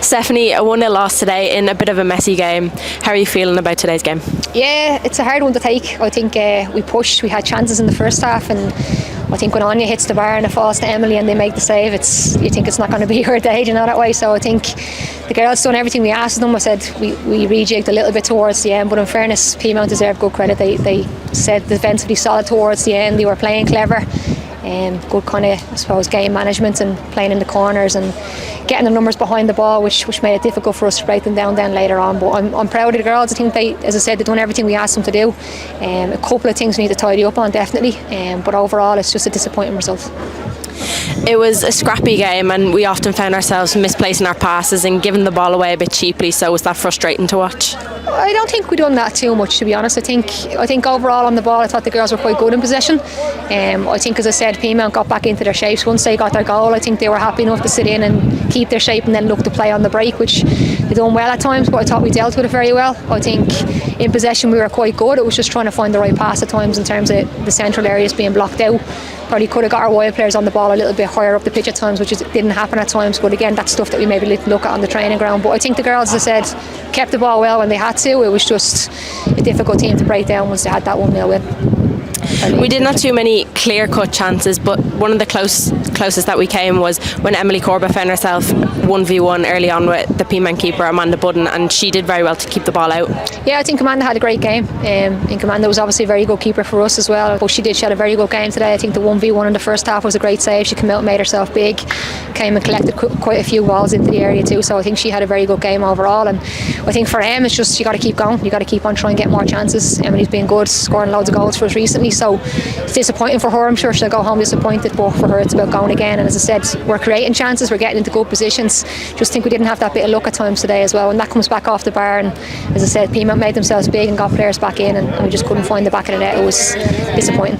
Stephanie, a 1-0 loss today in a bit of a messy game. How are you feeling about today's game? Yeah, it's a hard one to take. I think we pushed, we had chances in the first half, and I think when Anya hits the bar and it falls to Emily and they make the save, you think it's not going to be her day, you know, that way. So I think the girls done everything we asked of them. I said we rejigged a little bit towards the end, but in fairness, Peamount deserve good credit. They said defensively solid towards the end. They were playing clever. Good kind of, I suppose, game management and playing in the corners and getting the numbers behind the ball, which made it difficult for us to break them down then later on. But I'm proud of the girls. I think they, as I said, they've done everything we asked them to do. A couple of things we need to tidy up on, definitely. But overall, it's just a disappointing result. It was a scrappy game, and we often found ourselves misplacing our passes and giving the ball away a bit cheaply. So was that frustrating to watch? I don't think we done that too much, to be honest. I think overall on the ball, I thought the girls were quite good in possession. I think, as I said, Peamount got back into their shapes once they got their goal. I think they were happy enough to sit in and keep their shape and then look to play on the break, which they done well at times, but I thought we dealt with it very well. I think in possession we were quite good. It was just trying to find the right pass at times in terms of the central areas being blocked out. Probably could have got our wide players on the ball a little bit higher up the pitch at times, which didn't happen at times. But again, that's stuff that we maybe look at on the training ground. But I think the girls, as I said, kept the ball well when they had to. It was just a difficult team to break down once they had that 1-0 win. We didn't have too many clear-cut chances, but one of the closest that we came was when Emily Corba found herself 1v1 early on with the Peamount keeper Amanda Budden, and she did very well to keep the ball out. Yeah, I think Amanda had a great game. I think Amanda was obviously a very good keeper for us as well, but she had a very good game today. I think the 1v1 in the first half was a great save. She came out and made herself big, came and collected quite a few balls into the area too, so I think she had a very good game overall. And I think for Em, it's just you got to keep going, you got to keep on trying to get more chances. Emily's been good, scoring loads of goals for us recently, so it's disappointing for her. I'm sure she'll go home disappointed, but for her it's about going again. And as I said, we're creating chances, we're getting into good positions. Just think we didn't have that bit of luck at times today as well, and that comes back off the bar. And as I said, Peamount made themselves big and got players back in, and we just couldn't find the back of the net. It was disappointing.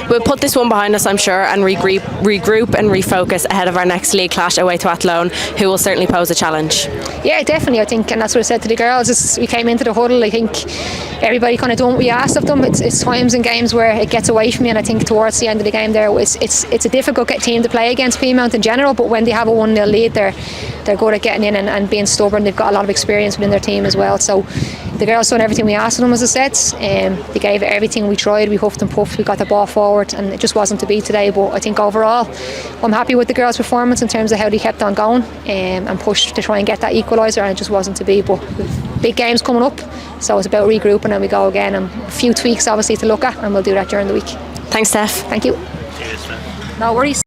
We'll put this one behind us, I'm sure, and regroup and refocus ahead of our next league clash away to Athlone, who will certainly pose a challenge. Yeah, definitely, I think, and that's what I said to the girls. We came into the huddle, I think everybody kind of done what we asked of them. It's times in games where it gets away from you, and I think towards the end of the game there, it's a difficult team to play against, Peamount in general, but when they have a 1-0 lead, they're good at getting in and being stubborn. They've got a lot of experience within their team as well, so the girls done everything we asked of them, as I said. They gave it everything. We tried, we huffed and puffed, we got the ball forward, and it just wasn't to be today. But I think overall I'm happy with the girls' performance in terms of how they kept on going and pushed to try and get that equaliser, and it just wasn't to be. But big games coming up, so it's about regrouping and we go again, and a few tweaks obviously to look at, and we'll do that during the week. Thanks, Steph. Thank you. No worries.